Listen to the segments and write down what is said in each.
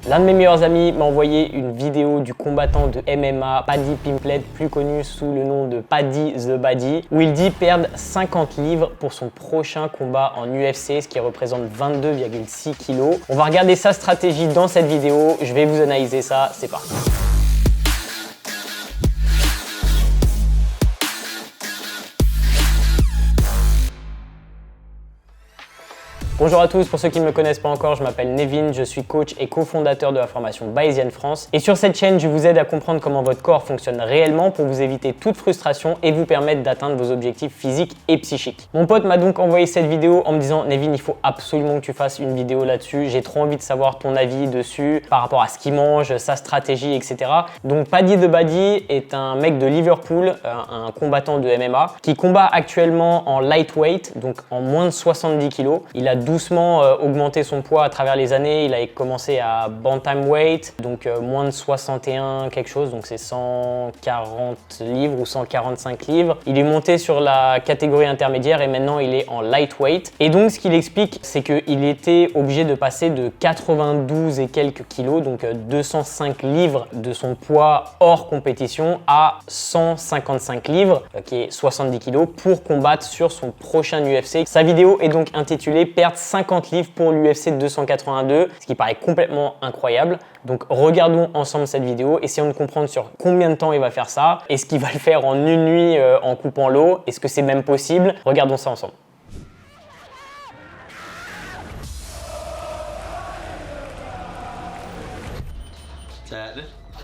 L'un de mes meilleurs amis m'a envoyé une vidéo du combattant de MMA Paddy Pimblett, plus connu sous le nom de Paddy the Baddy, où il dit perdre 50 livres pour son prochain combat en UFC, ce qui représente 22,6 kg. On va regarder sa stratégie dans cette vidéo, je vais vous analyser ça, c'est parti. Bonjour à tous, pour ceux qui ne me connaissent pas encore, je m'appelle Nevin, je suis coach et cofondateur de la formation Bayesian France. Et sur cette chaîne, je vous aide à comprendre comment votre corps fonctionne réellement pour vous éviter toute frustration et vous permettre d'atteindre vos objectifs physiques et psychiques. Mon pote m'a donc envoyé cette vidéo en me disant « Nevin, il faut absolument que tu fasses une vidéo là-dessus, j'ai trop envie de savoir ton avis dessus par rapport à ce qu'il mange, sa stratégie, etc. » Donc Paddy the Baddy est un mec de Liverpool, un combattant de MMA, qui combat actuellement en lightweight, donc en moins de 70 kg. Il a doucement augmenté son poids à travers les années. Il a commencé à bantamweight, donc moins de 61 quelque chose, donc c'est 140 livres ou 145 livres. Il est monté sur la catégorie intermédiaire et maintenant il est en lightweight. Et donc ce qu'il explique, c'est qu'il était obligé de passer de 92 et quelques kilos, donc 205 livres de son poids hors compétition à 155 livres, qui est 70 kilos, pour combattre sur son prochain UFC. Sa vidéo est donc intitulée « Perdre 50 livres pour l'UFC 282, ce qui paraît complètement incroyable. Donc regardons ensemble cette vidéo, essayons de comprendre sur combien de temps il va faire ça. Est-ce qu'il va le faire en une nuit en coupant l'eau? Est-ce que c'est même possible? Regardons ça ensemble.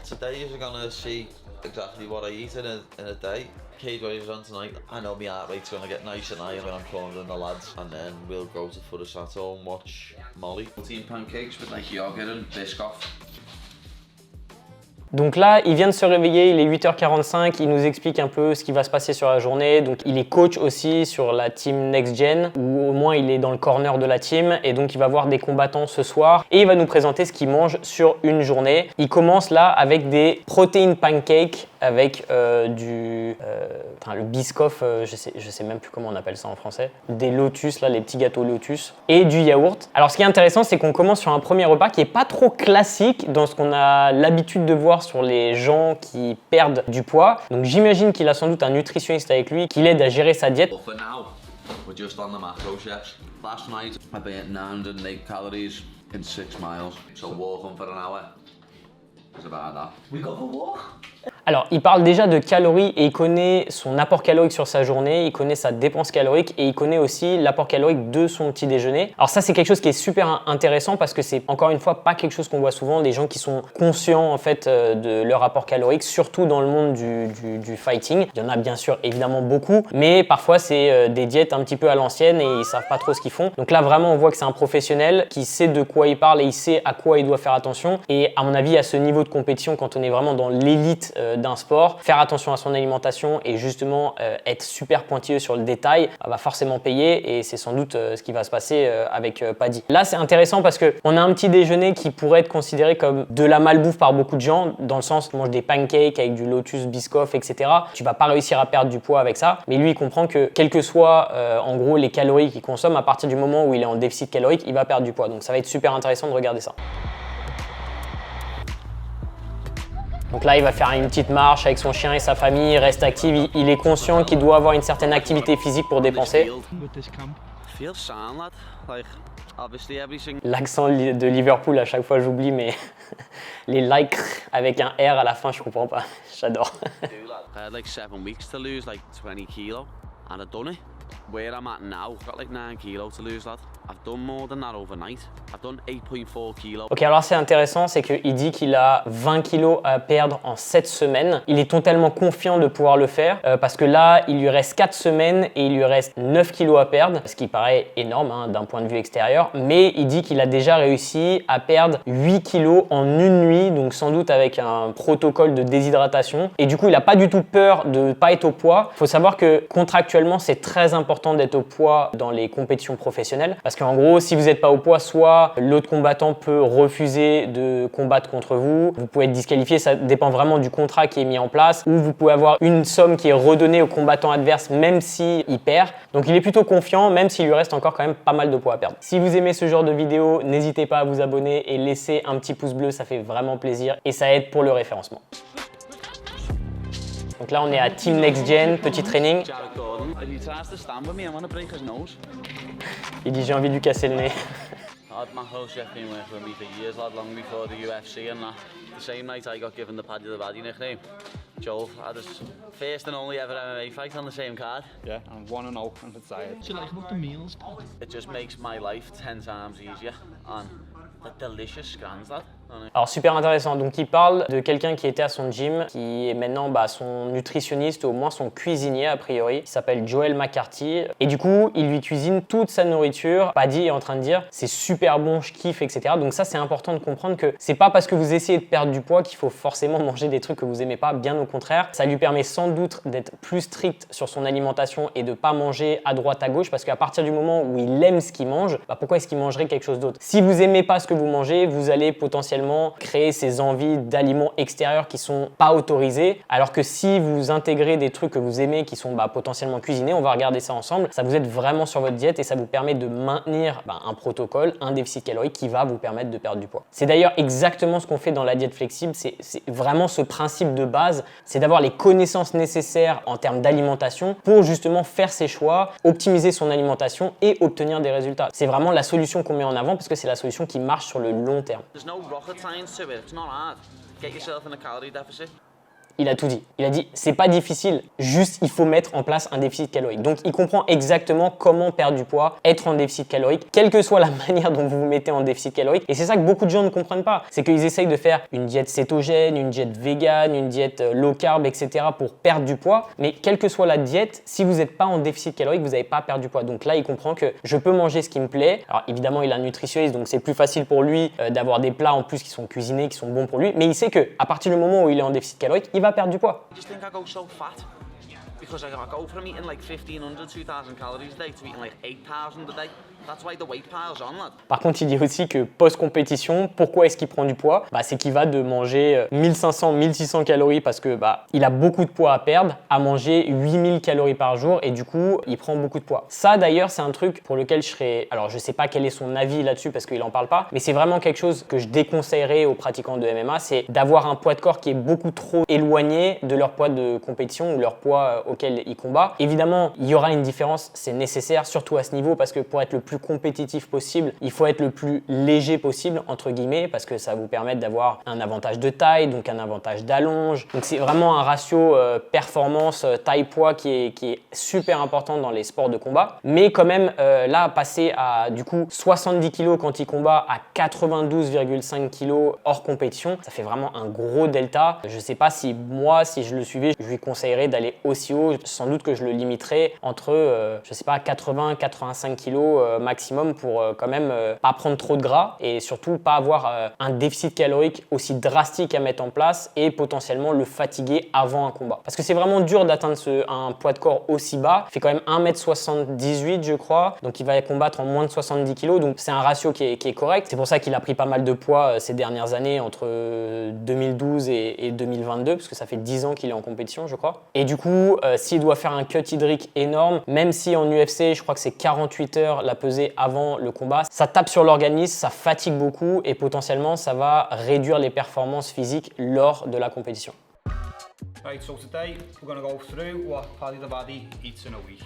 Today you're gonna see exactly what I eat in a day. Cage waves on tonight. I know my heart rate's gonna get nice and high when I'm calling the lads, and then we'll go to Footasato and watch Molly. Protein pancakes with like yogurt and Biscoff. Donc là, il vient de se réveiller, il est 8h45, il nous explique un peu ce qui va se passer sur la journée. Donc il est coach aussi sur la team Next Gen, ou au moins il est dans le corner de la team, et donc il va voir des combattants ce soir et il va nous présenter ce qu'il mange sur une journée. Il commence là avec des protein pancakes avec le Biscoff, je sais même plus comment on appelle ça en français, des lotus, là, les petits gâteaux lotus, et du yaourt. Alors ce qui est intéressant, c'est qu'on commence sur un premier repas qui est pas trop classique dans ce qu'on a l'habitude de voir sur les gens qui perdent du poids. Donc j'imagine qu'il a sans doute un nutritionniste avec lui qui l'aide à gérer sa diète. For now, we're just on the macro chefs. Last night I burnt 908 calories in 6 miles, so walking for an hour was about that. We go for a walk? Alors, il parle déjà de calories et il connaît son apport calorique sur sa journée, il connaît sa dépense calorique et il connaît aussi l'apport calorique de son petit déjeuner. Alors ça, c'est quelque chose qui est super intéressant parce que c'est encore une fois pas quelque chose qu'on voit souvent, des gens qui sont conscients en fait de leur apport calorique, surtout dans le monde du fighting. Il y en a bien sûr évidemment beaucoup, mais parfois c'est des diètes un petit peu à l'ancienne et ils savent pas trop ce qu'ils font. Donc là, vraiment, on voit que c'est un professionnel qui sait de quoi il parle et il sait à quoi il doit faire attention. Et à mon avis, à ce niveau de compétition, quand on est vraiment dans l'élite d'un sport, faire attention à son alimentation et justement être super pointilleux sur le détail va forcément payer et c'est sans doute ce qui va se passer avec Paddy. Là, c'est intéressant parce qu'on a un petit déjeuner qui pourrait être considéré comme de la malbouffe par beaucoup de gens, dans le sens qu'on mange des pancakes avec du lotus, Biscoff, etc. Tu vas pas réussir à perdre du poids avec ça, mais lui, il comprend que quelles que soient en gros les calories qu'il consomme, à partir du moment où il est en déficit calorique, il va perdre du poids. Donc ça va être super intéressant de regarder ça. Donc là, il va faire une petite marche avec son chien et sa famille, il reste actif, il est conscient qu'il doit avoir une certaine activité physique pour dépenser. L'accent de Liverpool, à chaque fois j'oublie, mais les likes avec un R à la fin, je comprends pas, j'adore. Where I'm at now, I've got like 9 kilos to lose, lad. I've done more than that overnight. I've done 8.4 kilos. Ok, alors c'est intéressant, c'est qu'il dit qu'il a 20 kilos à perdre en 7 semaines. Il est totalement confiant de pouvoir le faire parce que là, il lui reste 4 semaines et il lui reste 9 kilos à perdre, ce qui paraît énorme hein, d'un point de vue extérieur. Mais il dit qu'il a déjà réussi à perdre 8 kilos en une nuit, donc sans doute avec un protocole de déshydratation. Et du coup, il n'a pas du tout peur de ne pas être au poids. Il faut savoir que contractuellement, c'est très important d'être au poids dans les compétitions professionnelles parce que qu'en gros, si vous n'êtes pas au poids, soit l'autre combattant peut refuser de combattre contre vous, vous pouvez être disqualifié, ça dépend vraiment du contrat qui est mis en place, ou vous pouvez avoir une somme qui est redonnée au combattant adverse même s'il perd. Donc il est plutôt confiant, même s'il lui reste encore quand même pas mal de poids à perdre. Si vous aimez ce genre de vidéo, n'hésitez pas à vous abonner et laisser un petit pouce bleu, ça fait vraiment plaisir et ça aide pour le référencement. Donc là, on est à Team Next Gen, petit training. Il dit j'ai envie de lui casser le nez. My whole chef been working with me for years, lad, long before the UFC and that. The same night I got given the Paddy the Baddy nickname, Joel had his first and only ever MMA fight on the same card. Yeah, and 1-0 and retired. Do you like about the meals? It just makes my life 10 times easier and the delicious scans, lad. Alors super intéressant, donc il parle de quelqu'un qui était à son gym, qui est maintenant son nutritionniste, ou au moins son cuisinier a priori, qui s'appelle Joel McCarthy, et du coup il lui cuisine toute sa nourriture. Paddy est en train de dire c'est super bon, je kiffe, etc. Donc ça c'est important de comprendre que c'est pas parce que vous essayez de perdre du poids qu'il faut forcément manger des trucs que vous aimez pas, bien au contraire. Ça lui permet sans doute d'être plus strict sur son alimentation et de pas manger à droite à gauche, parce qu'à partir du moment où il aime ce qu'il mange, pourquoi est-ce qu'il mangerait quelque chose d'autre? Si vous aimez pas ce que vous mangez, vous allez potentiellement créer ces envies d'aliments extérieurs qui sont pas autorisés, alors que si vous intégrez des trucs que vous aimez qui sont potentiellement cuisinés, on va regarder ça ensemble, ça vous aide vraiment sur votre diète et ça vous permet de maintenir un protocole, un déficit calorique qui va vous permettre de perdre du poids. C'est d'ailleurs exactement ce qu'on fait dans la diète flexible, c'est vraiment ce principe de base, c'est d'avoir les connaissances nécessaires en termes d'alimentation pour justement faire ses choix, optimiser son alimentation et obtenir des résultats. C'est vraiment la solution qu'on met en avant parce que c'est la solution qui marche sur le long terme. There's no rocket science to it, it's not hard. Get yourself in a calorie deficit. Il a tout dit. Il a dit c'est pas difficile, juste il faut mettre en place un déficit calorique. Donc il comprend exactement comment perdre du poids, être en déficit calorique, quelle que soit la manière dont vous vous mettez en déficit calorique. Et c'est ça que beaucoup de gens ne comprennent pas. C'est qu'ils essayent de faire une diète cétogène, une diète végane, une diète low carb, etc. pour perdre du poids. Mais quelle que soit la diète, si vous n'êtes pas en déficit calorique, vous n'allez pas perdre du poids. Donc là, il comprend que je peux manger ce qui me plaît. Alors évidemment, il est un nutritionniste, donc c'est plus facile pour lui d'avoir des plats en plus qui sont cuisinés, qui sont bons pour lui. Mais il sait qu'à partir du moment où il est en déficit calorique, il va perdre du poids. I just think I go so fat because I go from eating like 1,500, 2,000 calories a day to eating like 8,000 a day. That's why the weight piles on, lad. Par contre, il dit aussi que post-compétition, pourquoi est-ce qu'il prend du poids? C'est qu'il va de manger 1500, 1600 calories parce que il a beaucoup de poids à perdre, à manger 8000 calories par jour et du coup, il prend beaucoup de poids. Ça d'ailleurs, c'est un truc pour lequel je serais... Alors, je sais pas quel est son avis là-dessus parce qu'il en parle pas, mais c'est vraiment quelque chose que je déconseillerais aux pratiquants de MMA, c'est d'avoir un poids de corps qui est beaucoup trop éloigné de leur poids de compétition ou leur poids auquel ils combattent. Évidemment, il y aura une différence, c'est nécessaire, surtout à ce niveau, parce que pour être le plus compétitif possible, il faut être le plus léger possible, entre guillemets, parce que ça va vous permettre d'avoir un avantage de taille, donc un avantage d'allonge. Donc c'est vraiment un ratio performance taille-poids qui est super important dans les sports de combat. Mais quand même, là, passer à du coup 70 kg quand il combat à 92,5 kg hors compétition, ça fait vraiment un gros delta. Je sais pas si moi, si je le suivais, je lui conseillerais d'aller aussi haut. Sans doute que je le limiterais entre, je sais pas, 80-85 kg maximum pour quand même pas prendre trop de gras et surtout pas avoir un déficit calorique aussi drastique à mettre en place et potentiellement le fatiguer avant un combat. Parce que c'est vraiment dur d'atteindre un poids de corps aussi bas. Il fait quand même 1m78 je crois, donc il va combattre en moins de 70 kg, donc c'est un ratio qui est correct. C'est pour ça qu'il a pris pas mal de poids ces dernières années entre 2012 et 2022, parce que ça fait 10 ans qu'il est en compétition je crois. Et du coup, s'il doit faire un cut hydrique énorme, même si en UFC je crois que c'est 48 heures la pesée avant le combat, ça tape sur l'organisme, ça fatigue beaucoup et potentiellement ça va réduire les performances physiques lors de la compétition. Right, so today we're going to go through what Paddy the Baddy eats in a week.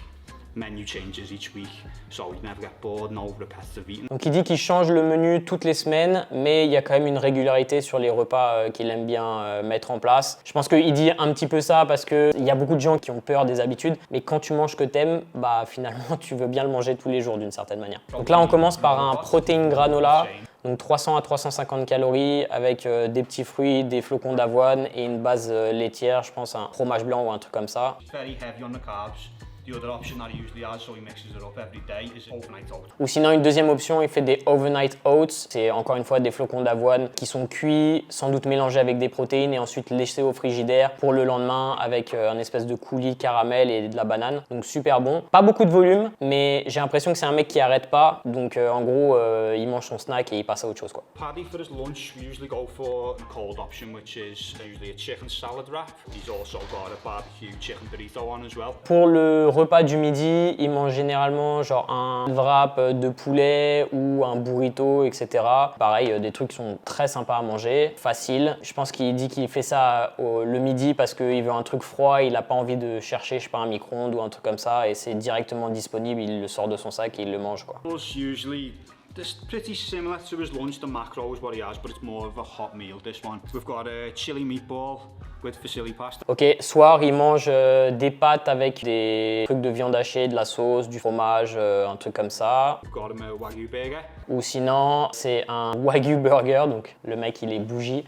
Menu changes each week, so you never get bored, no repetitive eating. Donc il dit qu'il change le menu toutes les semaines, mais il y a quand même une régularité sur les repas qu'il aime bien mettre en place. Je pense qu'il dit un petit peu ça parce qu'il y a beaucoup de gens qui ont peur des habitudes, mais quand tu manges que t'aimes, finalement tu veux bien le manger tous les jours d'une certaine manière. Donc là on commence par un protéine granola. Donc 300 à 350 calories avec des petits fruits, des flocons d'avoine et une base laitière, je pense un fromage blanc ou un truc comme ça. Very heavy on the carbs. The other option that he usually has, so he mixes it up every day, is overnight oats. Ou sinon, une deuxième option, il fait des overnight oats. C'est encore une fois des flocons d'avoine qui sont cuits, sans doute mélangés avec des protéines et ensuite laissés au frigidaire pour le lendemain avec un espèce de coulis caramel et de la banane. Donc super bon. Pas beaucoup de volume, mais j'ai l'impression que c'est un mec qui arrête pas. Donc en gros, il mange son snack et il passe à autre chose, quoi. Paddy, for his lunch, we usually go for a cold option, which is usually a chicken salad wrap. He's also got a barbecue chicken burrito on as well. Pour le repas du midi, il mange généralement genre un wrap de poulet ou un burrito, etc. Pareil, des trucs qui sont très sympas à manger, facile. Je pense qu'il dit qu'il fait ça le midi parce qu'il veut un truc froid, il n'a pas envie de chercher, je sais pas, un micro-ondes ou un truc comme ça, et c'est directement disponible, il le sort de son sac et il le mange, quoi. Usually, this pretty similar to his lunch. The macro is what he has, but it's more of a hot meal, this one. We've got a chili meatball with fusilli pasta. Ok, soir, il mange des pâtes avec des trucs de viande hachée, de la sauce, du fromage, un truc comme ça. We've got him a Wagyu burger. Ou sinon, c'est un Wagyu burger, donc le mec, il est bougie.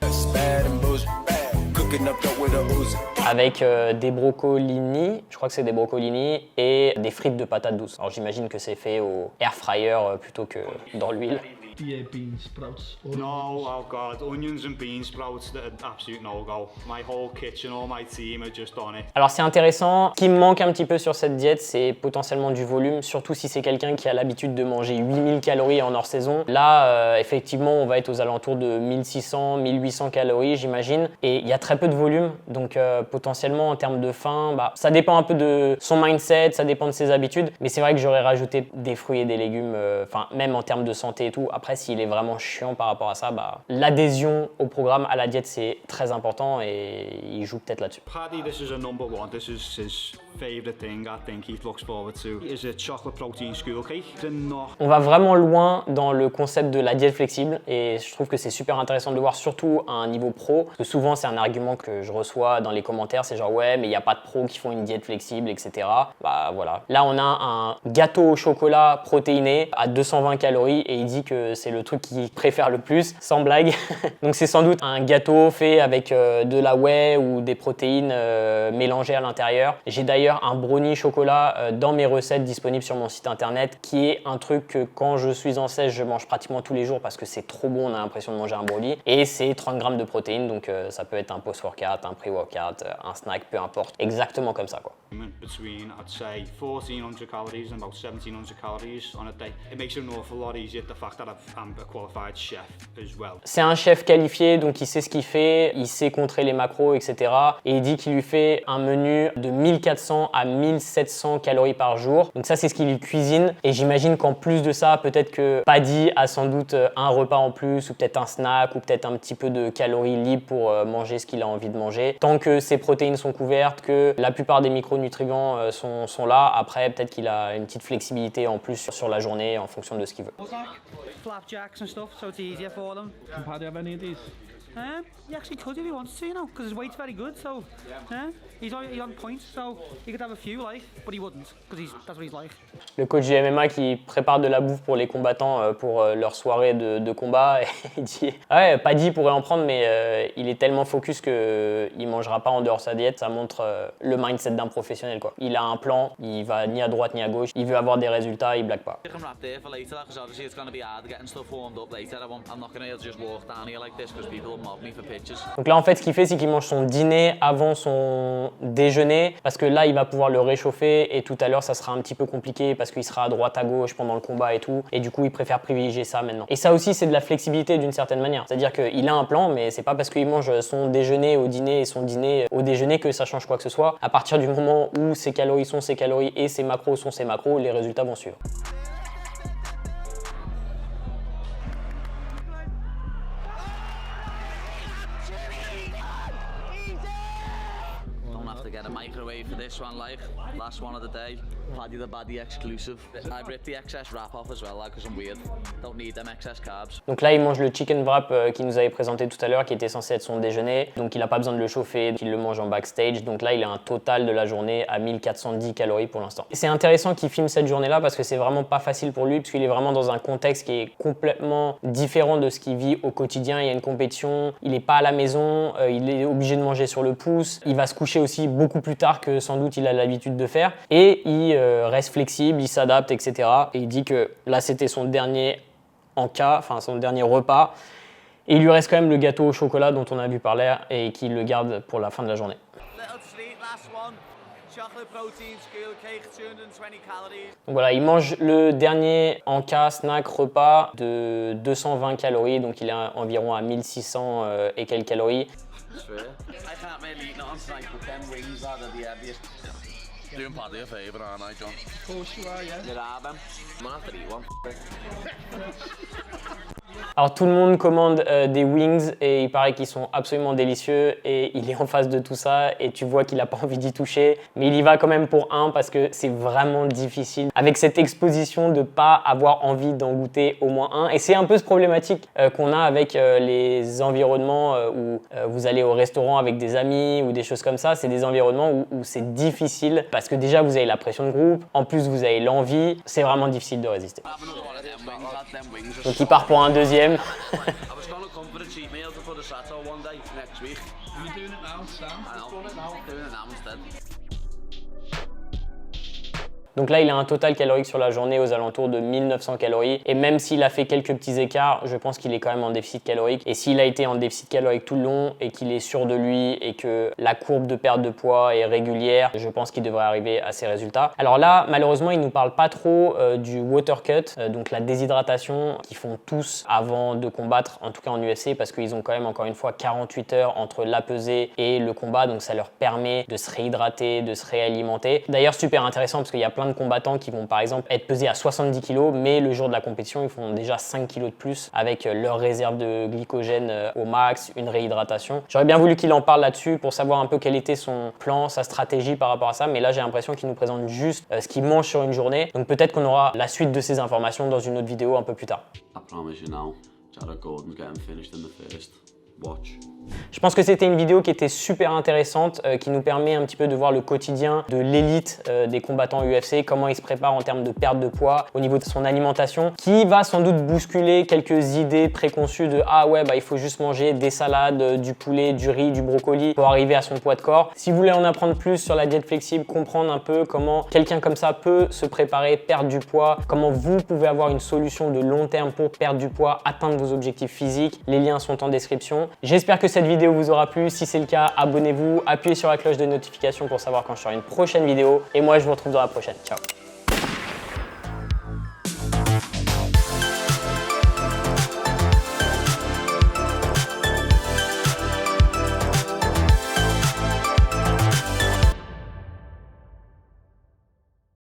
Avec des brocolini, je crois que c'est des brocolini, et des frites de patates douces. Alors j'imagine que c'est fait au air fryer plutôt que dans l'huile. Bean sprouts. No, oh god, onions and bean sprouts, they're absolute no-go. My whole kitchen, all my team are just on it. Alors c'est intéressant, ce qui me manque un petit peu sur cette diète, c'est potentiellement du volume, surtout si c'est quelqu'un qui a l'habitude de manger 8000 calories en hors saison. Là, effectivement, on va être aux alentours de 1600, 1800 calories, j'imagine, et il y a très peu de volume, donc potentiellement en termes de faim, bah, ça dépend un peu de son mindset, ça dépend de ses habitudes, mais c'est vrai que j'aurais rajouté des fruits et des légumes, enfin même en termes de santé et tout. Après, s'il est vraiment chiant par rapport à ça, bah, l'adhésion au programme, à la diète, c'est très important et il joue peut-être là-dessus. Paddy, this is a number one. This is his favourite thing, I think he looks forward to. Is a chocolate protein school cake. On va vraiment loin dans le concept de la diète flexible et je trouve que c'est super intéressant de le voir, surtout à un niveau pro. Parce que souvent, c'est un argument que je reçois dans les commentaires, c'est genre ouais, mais il n'y a pas de pros qui font une diète flexible, etc. Bah voilà. Là, on a un gâteau au chocolat protéiné à 220 calories et il dit que c'est le truc qu'il préfère le plus, sans blague. Donc c'est sans doute un gâteau fait avec de la whey ou des protéines mélangées à l'intérieur. J'ai d'ailleurs un brownie chocolat dans mes recettes disponibles sur mon site internet, qui est un truc que quand je suis en sèche, je mange pratiquement tous les jours parce que c'est trop bon, on a l'impression de manger un brownie. Et c'est 30 grammes de protéines, donc ça peut être un post-workout, un pre-workout, un snack, peu importe. Exactement comme ça, quoi. Between, I'd say, 1400 calories and about 1700 calories on a day. It makes it an awful lot easier, the fact that I'm a qualified chef as well. C'est un chef qualifié, donc il sait ce qu'il fait, il sait contrer les macros, etc. Et il dit qu'il lui fait un menu de 1400 à 1700 calories par jour. Donc ça, c'est ce qu'il lui cuisine. Et j'imagine qu'en plus de ça, peut-être que Paddy a sans doute un repas en plus, ou peut-être un snack, ou peut-être un petit peu de calories libres pour manger ce qu'il a envie de manger. Tant que ses protéines sont couvertes, que la plupart des micronutriments sont là, après, peut-être qu'il a une petite flexibilité en plus sur la journée en fonction de ce qu'il veut. Flapjacks and stuff, so it's easier for them. Can Paddy have any of these? He actually could if he wants to, you know, because his weight's very good, so he's on points, so he could have a few, like, but he wouldn't, because that's what he's like. Le coach du MMA qui prépare de la bouffe pour les combattants pour leur soirée de combat, et il dit ouais, Paddy pourrait en prendre, mais il est tellement focus qu'il mangera pas en dehors de sa diète. Ça montre le mindset d'un professionnel, quoi. Il a un plan, il va ni à droite ni à gauche, il veut avoir des résultats, il blague pas. Donc là, en fait, ce qu'il fait, c'est qu'il mange son dîner avant son déjeuner, parce que là, il va pouvoir le réchauffer, et tout à l'heure, ça sera un petit peu compliqué parce qu'il sera à droite, à gauche pendant le combat et tout, et du coup, il préfère privilégier ça maintenant. Et ça aussi, c'est de la flexibilité d'une certaine manière. C'est-à-dire qu'il a un plan, mais c'est pas parce qu'il mange son déjeuner au dîner et son dîner au déjeuner que ça change quoi que ce soit. À partir du moment où ses calories sont ses calories et ses macros sont ses macros, les résultats vont suivre. Don't have to get a microwave for this one, like last one of the day. Paddy the Baddy exclusive. I ripped the excess wrap off as well, because I'm weird. Don't need them excess carbs. Donc là, il mange le chicken wrap qu'il nous avait présenté tout à l'heure, qui était censé être son déjeuner. Donc il n'a pas besoin de le chauffer, il le mange en backstage. Donc là, il a un total de la journée à 1410 calories pour l'instant. C'est intéressant qu'il filme cette journée-là parce que c'est vraiment pas facile pour lui, parce qu'il est vraiment dans un contexte qui est complètement différent de ce qu'il vit au quotidien. Il y a une compétition, il n'est pas à la maison, il est obligé de manger sur le pouce. Il va se coucher aussi beaucoup plus tard que sans doute il a l'habitude de faire. Et il reste flexible, il s'adapte, etc. Et il dit que là, c'était son dernier son dernier repas. Et il lui reste quand même le gâteau au chocolat dont on a vu parler et qu'il le garde pour la fin de la journée. Donc voilà, il mange le dernier encas snack repas de 220 calories, donc il est environ à 1600 et quelques calories. Doing Paddy a favour, aren't I, John? Of course you are, yeah. You have him. I'm gonna have to eat one. Alors tout le monde commande des wings et il paraît qu'ils sont absolument délicieux et il est en face de tout ça et tu vois qu'il n'a pas envie d'y toucher, mais il y va quand même pour un parce que c'est vraiment difficile avec cette exposition de pas avoir envie d'en goûter au moins un. Et c'est un peu ce problématique qu'on a avec les environnements où vous allez au restaurant avec des amis ou des choses comme ça. C'est des environnements où c'est difficile parce que déjà vous avez la pression de groupe, en plus vous avez l'envie, c'est vraiment difficile de résister. Donc il part pour un deuxième. I was gonna come for a cheat meal to put a sato one day next week. You're doing it now, Sam. I know. Doing it now. Doing it now instead. Donc là, il a un total calorique sur la journée aux alentours de 1900 calories. Et même s'il a fait quelques petits écarts, je pense qu'il est quand même en déficit calorique. Et s'il a été en déficit calorique tout le long et qu'il est sûr de lui et que la courbe de perte de poids est régulière, je pense qu'il devrait arriver à ces résultats. Alors là, malheureusement, il ne nous parle pas trop du water cut, donc la déshydratation qu'ils font tous avant de combattre, en tout cas en UFC, parce qu'ils ont quand même encore une fois 48 heures entre la pesée et le combat. Donc ça leur permet de se réhydrater, de se réalimenter. D'ailleurs, super intéressant parce qu'il y a plein de combattants qui vont par exemple être pesés à 70 kg, mais le jour de la compétition, ils font déjà 5 kg de plus avec leur réserve de glycogène au max, une réhydratation. J'aurais bien voulu qu'il en parle là-dessus pour savoir un peu quel était son plan, sa stratégie par rapport à ça, mais là j'ai l'impression qu'il nous présente juste ce qu'il mange sur une journée. Donc peut-être qu'on aura la suite de ces informations dans une autre vidéo un peu plus tard. I promise you now, Jared Gordon's getting finished in the first. Watch. Je pense que c'était une vidéo qui était super intéressante, qui nous permet un petit peu de voir le quotidien de l'élite des combattants UFC, comment ils se préparent en termes de perte de poids, au niveau de son alimentation, qui va sans doute bousculer quelques idées préconçues de ah ouais, bah il faut juste manger des salades, du poulet, du riz, du brocoli pour arriver à son poids de corps. Si vous voulez en apprendre plus sur la diète flexible, comprendre un peu comment quelqu'un comme ça peut se préparer, perdre du poids, comment vous pouvez avoir une solution de long terme pour perdre du poids, atteindre vos objectifs physiques, les liens sont en description. J'espère que cette vidéo vous aura plu. Si c'est le cas, abonnez-vous, appuyez sur la cloche de notification pour savoir quand je ferai une prochaine vidéo. Et moi, je vous retrouve dans la prochaine. Ciao!